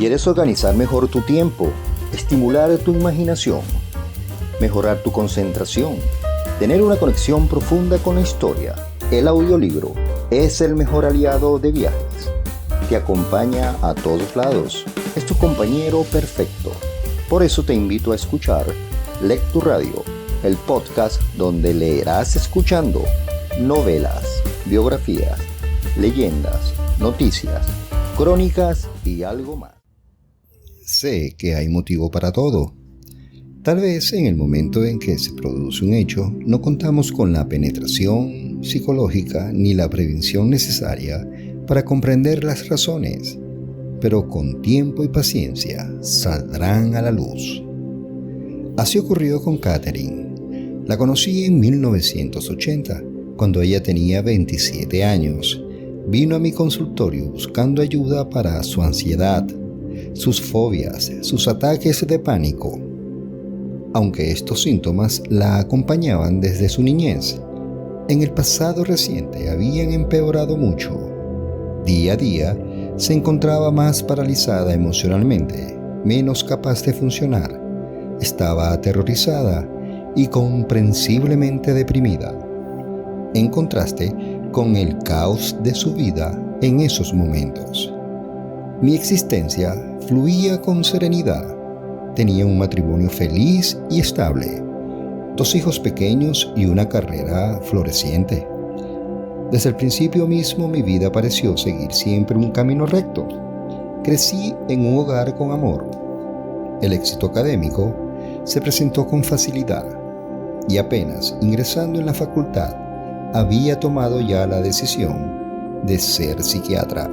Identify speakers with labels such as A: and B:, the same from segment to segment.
A: ¿Quieres organizar mejor tu tiempo, estimular tu imaginación, mejorar tu concentración, tener una conexión profunda con la historia? El audiolibro es el mejor aliado de viajes. Te acompaña a todos lados. Es tu compañero perfecto. Por eso te invito a escuchar Lecturadio, el podcast donde leerás escuchando novelas, biografías, leyendas, noticias, crónicas y algo más. Sé que hay motivo para todo. Tal vez en el momento en que se produce un hecho no contamos con la penetración psicológica ni la prevención necesaria para comprender las razones, pero con tiempo y paciencia saldrán a la luz. Así ocurrió con Catherine. La conocí en 1980, cuando ella tenía 27 años. Vino a mi consultorio buscando ayuda para su ansiedad, sus fobias, sus ataques de pánico. Aunque estos síntomas la acompañaban desde su niñez, en el pasado reciente habían empeorado mucho. Día a día se encontraba más paralizada emocionalmente, menos capaz de funcionar. Estaba aterrorizada y comprensiblemente deprimida, en contraste con el caos de su vida en esos momentos. Mi existencia fluía con serenidad. Tenía un matrimonio feliz y estable, 2 hijos pequeños y una carrera floreciente. Desde el principio mismo mi vida pareció seguir siempre un camino recto. Crecí en un hogar con amor. El éxito académico se presentó con facilidad y apenas ingresando en la facultad había tomado ya la decisión de ser psiquiatra.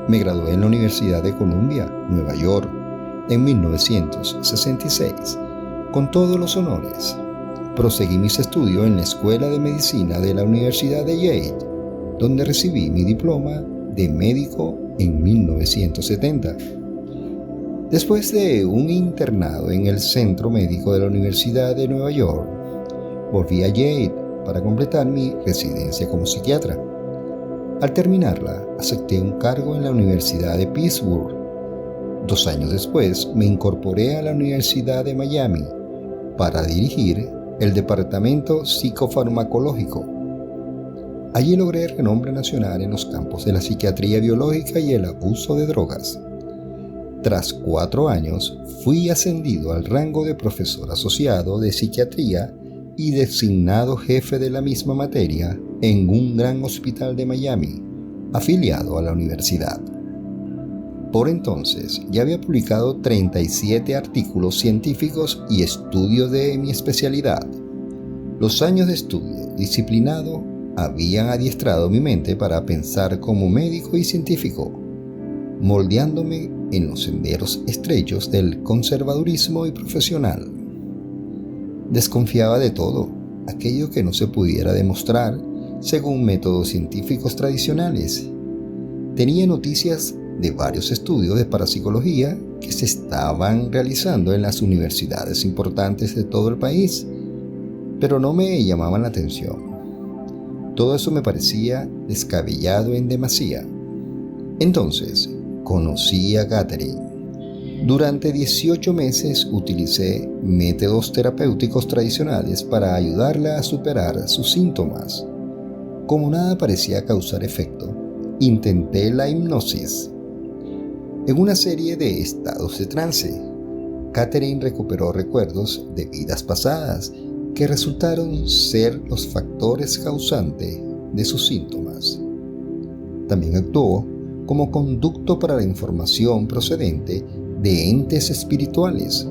A: Me gradué en la Universidad de Columbia, Nueva York, en 1966, con todos los honores. Proseguí mis estudios en la Escuela de Medicina de la Universidad de Yale, donde recibí mi diploma de médico en 1970. Después de un internado en el Centro Médico de la Universidad de Nueva York, volví a Yale para completar mi residencia como psiquiatra. Al terminarla, acepté un cargo en la Universidad de Pittsburgh. 2 años después, me incorporé a la Universidad de Miami para dirigir el Departamento Psicofarmacológico. Allí logré renombre nacional en los campos de la psiquiatría biológica y el abuso de drogas. Tras 4 años, fui ascendido al rango de profesor asociado de psiquiatría y designado jefe de la misma materia en un gran hospital de Miami, afiliado a la universidad. Por entonces ya había publicado 37 artículos científicos y estudios de mi especialidad. Los años de estudio disciplinado habían adiestrado mi mente para pensar como médico y científico, moldeándome en los senderos estrechos del conservadurismo y profesional. Desconfiaba de todo, aquello que no se pudiera demostrar según métodos científicos tradicionales. Tenía noticias de varios estudios de parapsicología que se estaban realizando en las universidades importantes de todo el país, pero no me llamaban la atención. Todo eso me parecía descabellado en demasía. Entonces, conocí a Catherine. Durante 18 meses utilicé métodos terapéuticos tradicionales para ayudarla a superar sus síntomas. Como nada parecía causar efecto, intenté la hipnosis. En una serie de estados de trance, Catherine recuperó recuerdos de vidas pasadas que resultaron ser los factores causantes de sus síntomas. También actuó como conducto para la información procedente de entes espirituales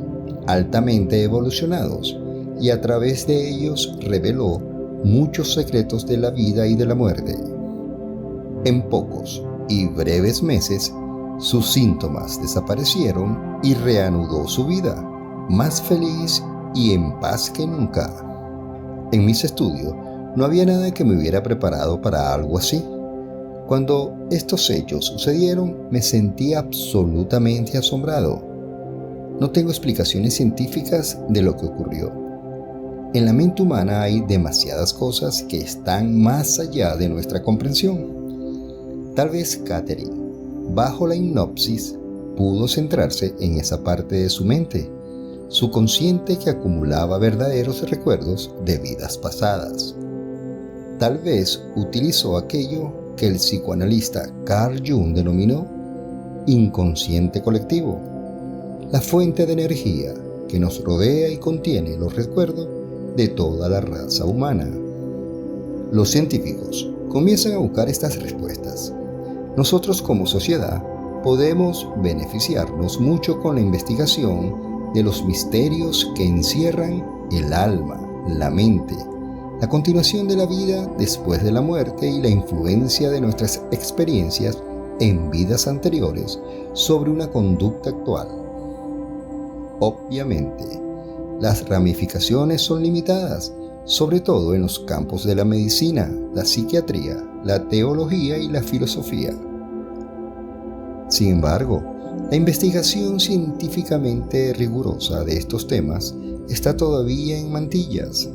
A: altamente evolucionados, y a través de ellos reveló muchos secretos de la vida y de la muerte. En pocos y breves meses, sus síntomas desaparecieron y reanudó su vida, más feliz y en paz que nunca. En mis estudios no había nada que me hubiera preparado para algo así. Cuando estos hechos sucedieron, me sentí absolutamente asombrado. No tengo explicaciones científicas de lo que ocurrió. En la mente humana hay demasiadas cosas que están más allá de nuestra comprensión. Tal vez Catherine, bajo la hipnosis, pudo centrarse en esa parte de su mente, su consciente que acumulaba verdaderos recuerdos de vidas pasadas. Tal vez utilizó aquello que el psicoanalista Carl Jung denominó inconsciente colectivo, la fuente de energía que nos rodea y contiene los recuerdos de toda la raza humana. Los científicos comienzan a buscar estas respuestas. Nosotros como sociedad podemos beneficiarnos mucho con la investigación de los misterios que encierran el alma, la mente, la continuación de la vida después de la muerte y la influencia de nuestras experiencias en vidas anteriores sobre una conducta actual. Obviamente, las ramificaciones son limitadas, sobre todo en los campos de la medicina, la psiquiatría, la teología y la filosofía. Sin embargo, la investigación científicamente rigurosa de estos temas está todavía en mantillas.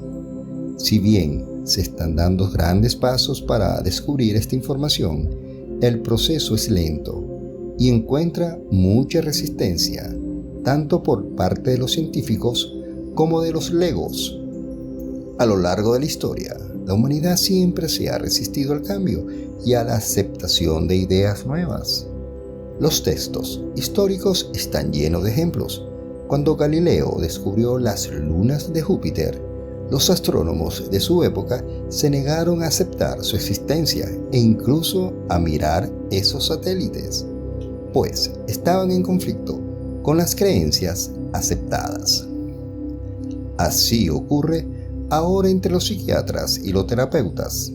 A: Si bien se están dando grandes pasos para descubrir esta información, el proceso es lento y encuentra mucha resistencia, tanto por parte de los científicos como de los legos. A lo largo de la historia, la humanidad siempre se ha resistido al cambio y a la aceptación de ideas nuevas. Los textos históricos están llenos de ejemplos. Cuando Galileo descubrió las lunas de Júpiter, los astrónomos de su época se negaron a aceptar su existencia e incluso a mirar esos satélites, pues estaban en conflicto con las creencias aceptadas. Así ocurre ahora entre los psiquiatras y los terapeutas,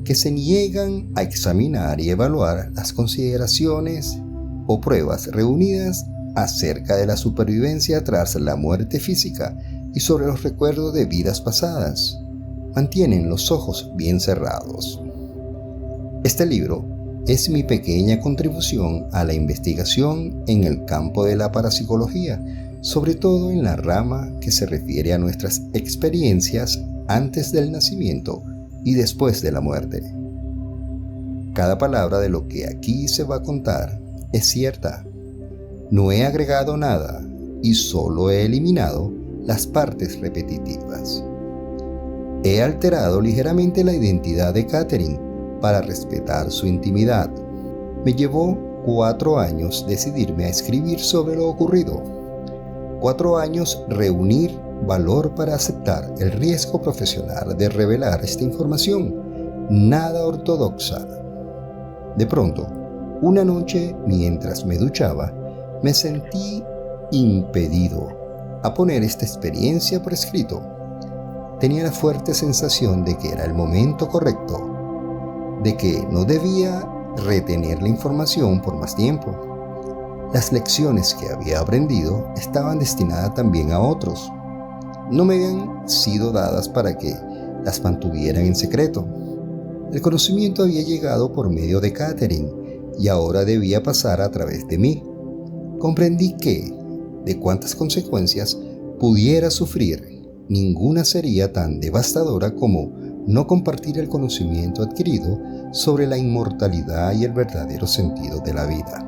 A: que se niegan a examinar y evaluar las consideraciones o pruebas reunidas acerca de la supervivencia tras la muerte física y sobre los recuerdos de vidas pasadas. Mantienen los ojos bien cerrados. Este libro es mi pequeña contribución a la investigación en el campo de la parapsicología, sobre todo en la rama que se refiere a nuestras experiencias antes del nacimiento y después de la muerte. Cada palabra de lo que aquí se va a contar es cierta. No he agregado nada y solo he eliminado las partes repetitivas. He alterado ligeramente la identidad de Catherine para respetar su intimidad. Me llevó 4 años decidirme a escribir sobre lo ocurrido. 4 años reunir valor para aceptar el riesgo profesional de revelar esta información, nada ortodoxa. De pronto, una noche mientras me duchaba, me sentí impedido a poner esta experiencia por escrito. Tenía la fuerte sensación de que era el momento correcto, de que no debía retener la información por más tiempo. Las lecciones que había aprendido estaban destinadas también a otros. No me habían sido dadas para que las mantuvieran en secreto. El conocimiento había llegado por medio de Catherine y ahora debía pasar a través de mí. Comprendí que, de cuántas consecuencias pudiera sufrir, ninguna sería tan devastadora como no compartir el conocimiento adquirido sobre la inmortalidad y el verdadero sentido de la vida.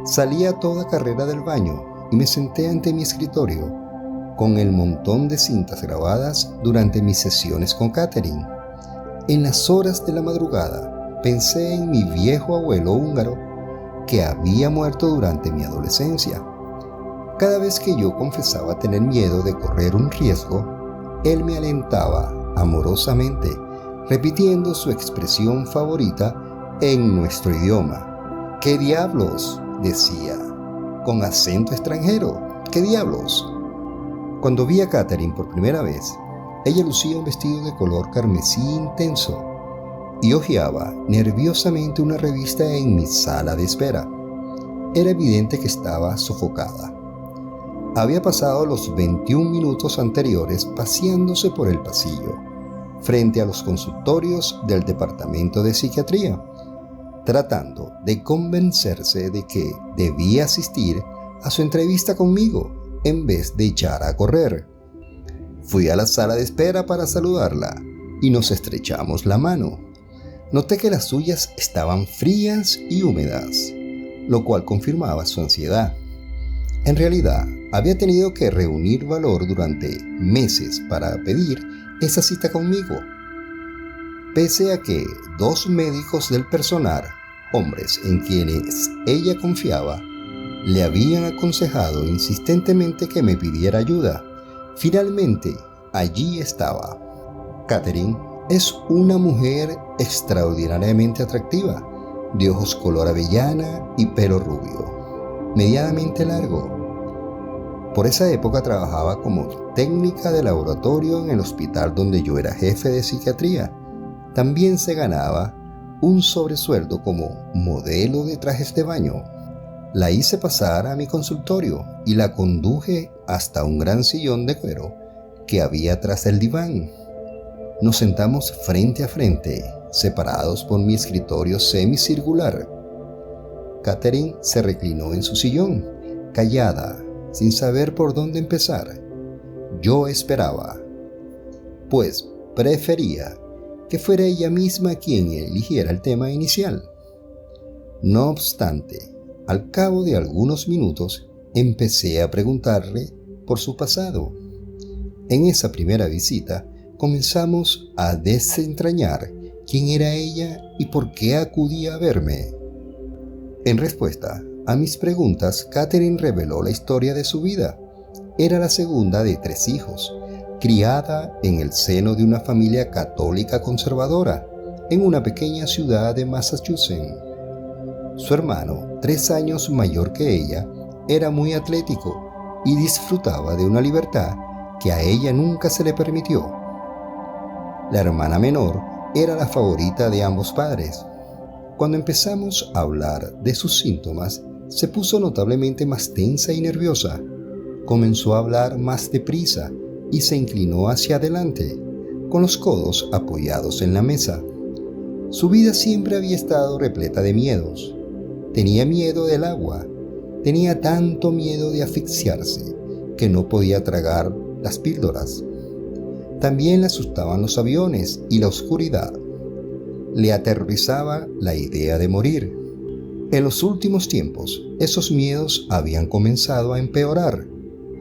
A: Salí a toda carrera del baño y me senté ante mi escritorio con el montón de cintas grabadas durante mis sesiones con Catherine. En las horas de la madrugada pensé en mi viejo abuelo húngaro que había muerto durante mi adolescencia. Cada vez que yo confesaba tener miedo de correr un riesgo, él me alentaba amorosamente, repitiendo su expresión favorita en nuestro idioma. ¿Qué diablos?, decía, con acento extranjero. ¿Qué diablos? Cuando vi a Catherine por primera vez, ella lucía un vestido de color carmesí intenso y hojeaba nerviosamente una revista en mi sala de espera. Era evidente que estaba sofocada. Había pasado los 21 minutos anteriores paseándose por el pasillo, frente a los consultorios del departamento de psiquiatría, tratando de convencerse de que debía asistir a su entrevista conmigo en vez de echar a correr. Fui a la sala de espera para saludarla y nos estrechamos la mano. Noté que las suyas estaban frías y húmedas.
B: lo cual confirmaba su ansiedad. En realidad, había tenido que reunir valor durante meses para pedir esa cita conmigo. Pese a que 2 médicos del personal, hombres en quienes ella confiaba, le habían aconsejado insistentemente que me pidiera ayuda, finalmente allí estaba. Katherine es una mujer extraordinariamente atractiva, de ojos color avellana y pelo rubio, medianamente largo. Por esa época trabajaba como técnica de laboratorio en el hospital donde yo era jefe de psiquiatría. También se ganaba un sobresueldo como modelo de trajes de baño. La hice pasar a mi consultorio y la conduje hasta un gran sillón de cuero que había tras del diván. Nos sentamos frente a frente, separados por mi escritorio semicircular. Katherine se reclinó en su sillón, callada, sin saber por dónde empezar. Yo esperaba, pues prefería que fuera ella misma quien eligiera el tema inicial. No obstante, al cabo de algunos minutos, empecé a preguntarle por su pasado. En esa primera visita, comenzamos a desentrañar quién era ella y por qué acudía a verme. En respuesta a mis preguntas, Katherine reveló la historia de su vida. Era la segunda de 3 hijos, criada en el seno de una familia católica conservadora, en una pequeña ciudad de Massachusetts. Su hermano, 3 años mayor que ella, era muy atlético y disfrutaba de una libertad que a ella nunca se le permitió. La hermana menor era la favorita de ambos padres. Cuando empezamos a hablar de sus síntomas, se puso notablemente más tensa y nerviosa. Comenzó a hablar más deprisa y se inclinó hacia adelante, con los codos apoyados en la mesa. Su vida siempre había estado repleta de miedos. Tenía miedo del agua, tenía tanto miedo de asfixiarse que no podía tragar las píldoras. También le asustaban los aviones y la oscuridad. Le aterrorizaba la idea de morir. En los últimos tiempos, esos miedos habían comenzado a empeorar.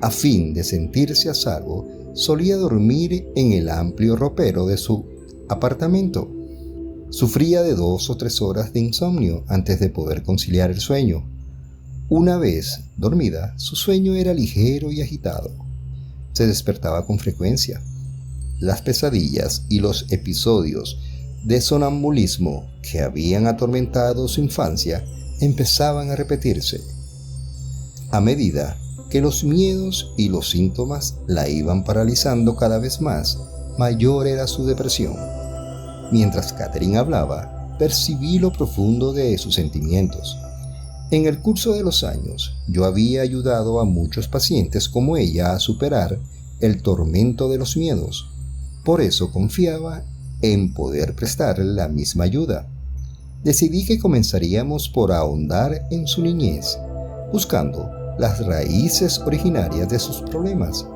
B: A fin de sentirse a salvo, solía dormir en el amplio ropero de su apartamento. Sufría de 2 o 3 horas de insomnio antes de poder conciliar el sueño. Una vez dormida, su sueño era ligero y agitado. Se despertaba con frecuencia. Las pesadillas y los episodios de sonambulismo que habían atormentado su infancia empezaban a repetirse. A medida que los miedos y los síntomas la iban paralizando cada vez más, mayor era su depresión. Mientras Katherine hablaba, percibí lo profundo de sus sentimientos. En el curso de los años, yo había ayudado a muchos pacientes como ella a superar el tormento de los miedos. Por eso confiaba en poder prestarle la misma ayuda. Decidí que comenzaríamos por ahondar en su niñez, buscando las raíces originarias de sus problemas.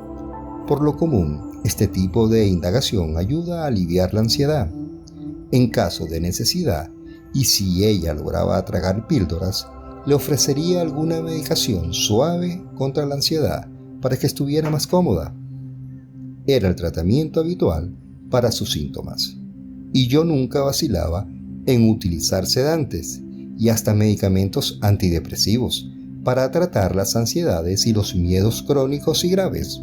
B: Por lo común, este tipo de indagación ayuda a aliviar la ansiedad. En caso de necesidad, y si ella lograba tragar píldoras, le ofrecería alguna medicación suave contra la ansiedad para que estuviera más cómoda. Era el tratamiento habitual para sus síntomas, y yo nunca vacilaba en utilizar sedantes y hasta medicamentos antidepresivos para tratar las ansiedades y los miedos crónicos y graves.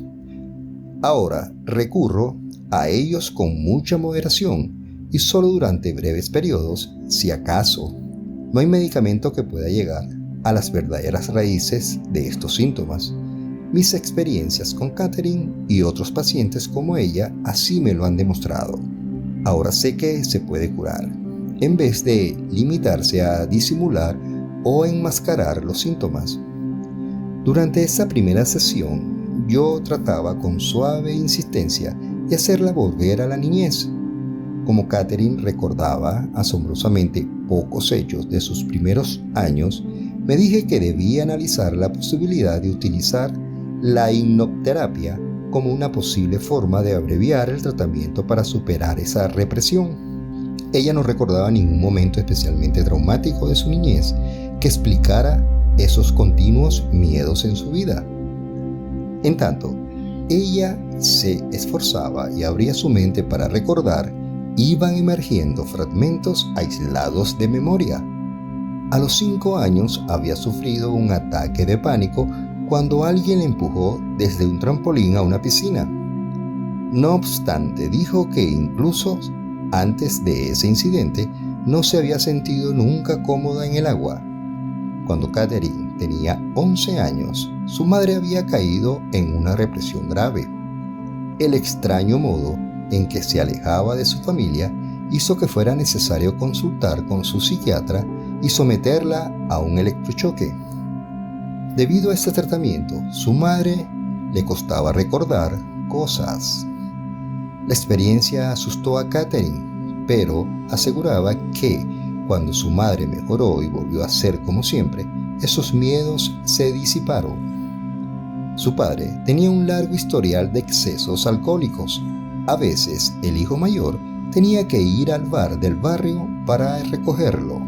B: Ahora recurro a ellos con mucha moderación y solo durante breves periodos, si acaso. No hay medicamento que pueda llegar a las verdaderas raíces de estos síntomas. Mis experiencias con Katherine y otros pacientes como ella así me lo han demostrado. Ahora sé que se puede curar, en vez de limitarse a disimular o enmascarar los síntomas. Durante esa primera sesión, yo trataba con suave insistencia de hacerla volver a la niñez. Como Katherine recordaba asombrosamente pocos hechos de sus primeros años, me dije que debía analizar la posibilidad de utilizar la hipnoterapia como una posible forma de abreviar el tratamiento para superar esa represión. Ella no recordaba ningún momento especialmente traumático de su niñez, que explicara esos continuos miedos en su vida. En tanto, ella se esforzaba y abría su mente para recordar, iban emergiendo fragmentos aislados de memoria. A los 5 años había sufrido un ataque de pánico cuando alguien le empujó desde un trampolín a una piscina. No obstante, dijo que incluso antes de ese incidente no se había sentido nunca cómoda en el agua. Cuando Katherine tenía 11 años, su madre había caído en una depresión grave. El extraño modo en que se alejaba de su familia hizo que fuera necesario consultar con su psiquiatra y someterla a un electrochoque. Debido a este tratamiento, su madre le costaba recordar cosas. La experiencia asustó a Katherine, pero aseguraba que cuando su madre mejoró y volvió a ser como siempre, esos miedos se disiparon. Su padre tenía un largo historial de excesos alcohólicos. A veces, el hijo mayor tenía que ir al bar del barrio para recogerlo.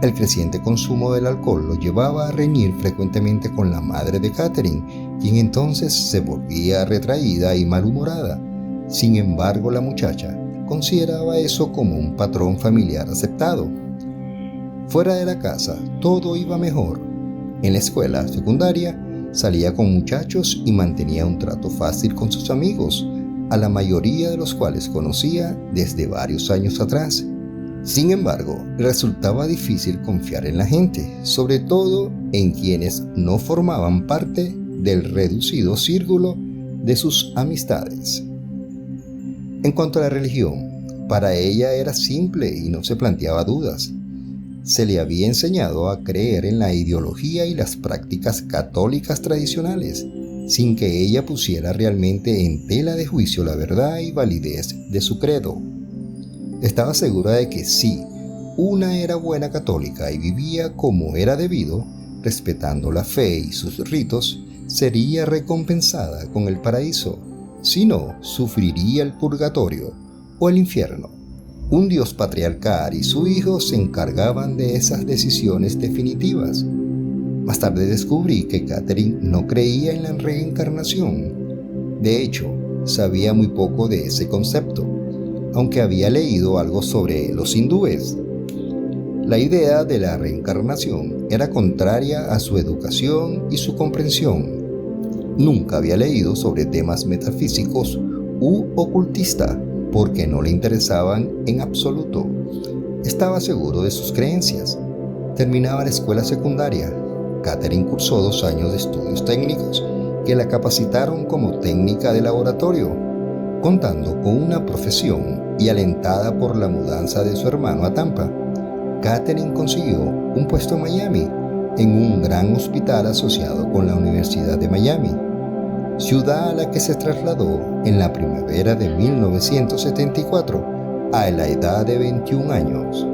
B: El creciente consumo del alcohol lo llevaba a reñir frecuentemente con la madre de Katherine, quien entonces se volvía retraída y malhumorada. Sin embargo, la muchacha consideraba eso como un patrón familiar aceptado. Fuera de la casa, todo iba mejor. En la escuela secundaria, salía con muchachos y mantenía un trato fácil con sus amigos, a la mayoría de los cuales conocía desde varios años atrás. Sin embargo, resultaba difícil confiar en la gente, sobre todo en quienes no formaban parte del reducido círculo de sus amistades. En cuanto a la religión, para ella era simple y no se planteaba dudas. Se le había enseñado a creer en la ideología y las prácticas católicas tradicionales, sin que ella pusiera realmente en tela de juicio la verdad y validez de su credo. Estaba segura de que si una era buena católica y vivía como era debido, respetando la fe y sus ritos, sería recompensada con el paraíso. Si no, sufriría el purgatorio o el infierno. Un dios patriarcal y su hijo se encargaban de esas decisiones definitivas. Más tarde descubrí que Katherine no creía en la reencarnación. De hecho, sabía muy poco de ese concepto, aunque había leído algo sobre los hindúes. La idea de la reencarnación era contraria a su educación y su comprensión. Nunca había leído sobre temas metafísicos u ocultista, porque no le interesaban en absoluto. Estaba seguro de sus creencias. Terminaba la escuela secundaria. Katherine cursó 2 años de estudios técnicos que la capacitaron como técnica de laboratorio. Contando con una profesión y alentada por la mudanza de su hermano a Tampa, Katherine consiguió un puesto en Miami, en un gran hospital asociado con la Universidad de Miami, ciudad a la que se trasladó en la primavera de 1974, a la edad de 21 años.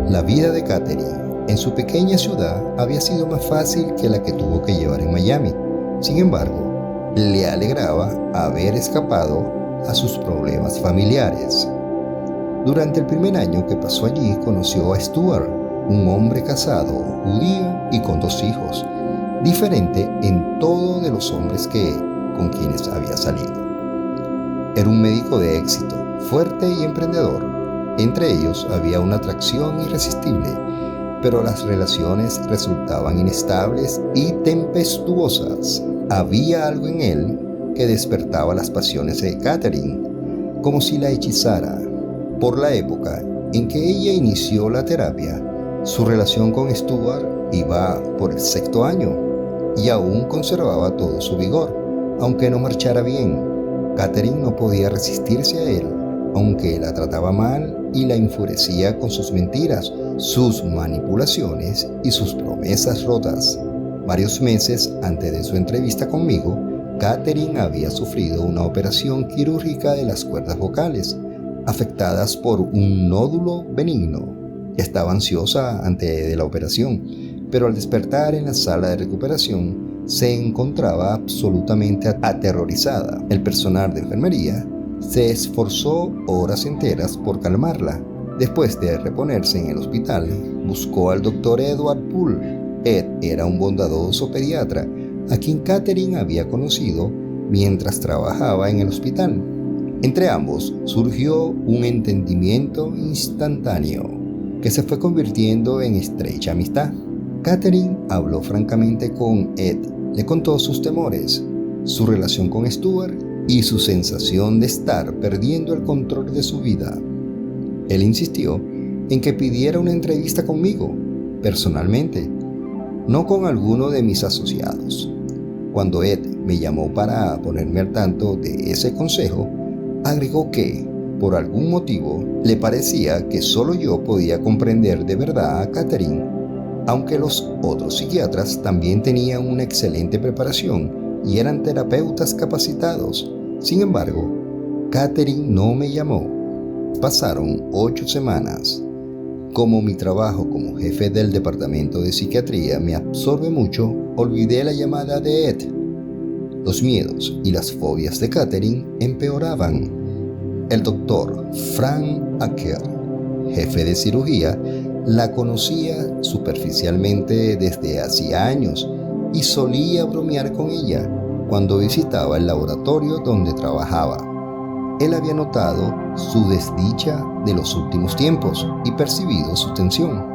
B: La vida de Katherine en su pequeña ciudad había sido más fácil que la que tuvo que llevar en Miami. Sin embargo, le alegraba haber escapado a sus problemas familiares. Durante el primer año que pasó allí, conoció a Stuart, un hombre casado, judío y con 2 hijos, diferente en todo de los hombres con quienes había salido. Era un médico de éxito, fuerte y emprendedor. Entre ellos había una atracción irresistible, pero las relaciones resultaban inestables y tempestuosas. Había algo en él que despertaba las pasiones de Katherine, como si la hechizara. Por la época en que ella inició la terapia, su relación con Stuart iba por el 6º año y aún conservaba todo su vigor, aunque no marchara bien. Katherine no podía resistirse a él, aunque la trataba mal y la enfurecía con sus mentiras, sus manipulaciones y sus promesas rotas. Varios meses antes de su entrevista conmigo, Katherine había sufrido una operación quirúrgica de las cuerdas vocales, afectadas por un nódulo benigno. Estaba ansiosa antes de la operación, pero al despertar en la sala de recuperación se encontraba absolutamente aterrorizada. El personal de enfermería se esforzó horas enteras por calmarla, Después de reponerse en el hospital, buscó al doctor Edward Poole. Ed era un bondadoso pediatra a quien Catherine había conocido mientras trabajaba en el hospital. Entre ambos surgió un entendimiento instantáneo que se fue convirtiendo en estrecha amistad. Catherine habló francamente con Ed, le contó sus temores, su relación con Stuart y su sensación de estar perdiendo el control de su vida. Él insistió en que pidiera una entrevista conmigo, personalmente, no con alguno de mis asociados. Cuando Ed me llamó para ponerme al tanto de ese consejo, agregó que, por algún motivo, le parecía que solo yo podía comprender de verdad a Catherine, aunque los otros psiquiatras también tenían una excelente preparación y eran terapeutas capacitados. Sin embargo, Catherine no me llamó. Pasaron 8 semanas. Como mi trabajo como jefe del departamento de psiquiatría me absorbe mucho, olvidé la llamada de Ed. Los miedos y las fobias de Catherine empeoraban. El doctor Frank Acker, jefe de cirugía, la conocía superficialmente desde hacía años y solía bromear con ella cuando visitaba el laboratorio donde trabajaba. Él había notado su desdicha de los últimos tiempos y percibido su tensión.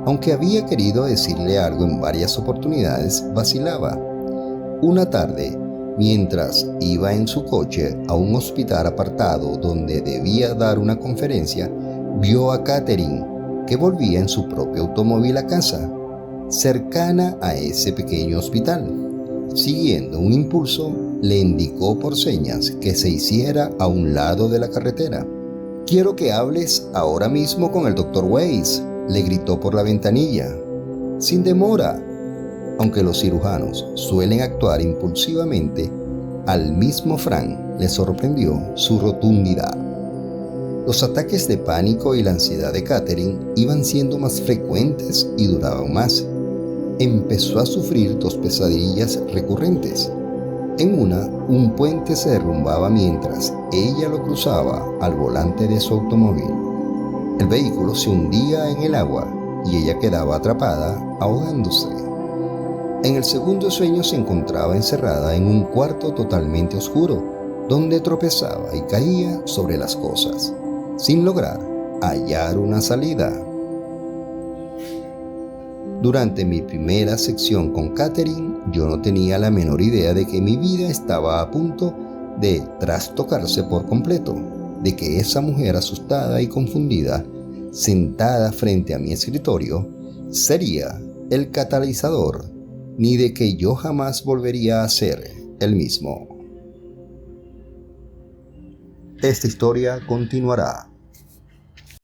B: Aunque había querido decirle algo en varias oportunidades, vacilaba. Una tarde, mientras iba en su coche a un hospital apartado donde debía dar una conferencia, vio a Catherine, que volvía en su propio automóvil a casa, cercana a ese pequeño hospital. Siguiendo un impulso, le indicó por señas que se hiciera a un lado de la carretera. «Quiero que hables ahora mismo con el Dr. Weiss», le gritó por la ventanilla. «Sin demora». Aunque los cirujanos suelen actuar impulsivamente, al mismo Frank le sorprendió su rotundidad. Los ataques de pánico y la ansiedad de Catherine iban siendo más frecuentes y duraban más. Empezó a sufrir 2 pesadillas recurrentes. En una, un puente se derrumbaba mientras ella lo cruzaba al volante de su automóvil. El vehículo se hundía en el agua y ella quedaba atrapada, ahogándose. En el segundo sueño se encontraba encerrada en un cuarto totalmente oscuro, donde tropezaba y caía sobre las cosas, sin lograr hallar una salida. Durante mi primera sección con Catherine, yo no tenía la menor idea de que mi vida estaba a punto de trastocarse por completo, de que esa mujer asustada y confundida, sentada frente a mi escritorio, sería el catalizador, ni de que yo jamás volvería a ser el mismo. Esta historia continuará.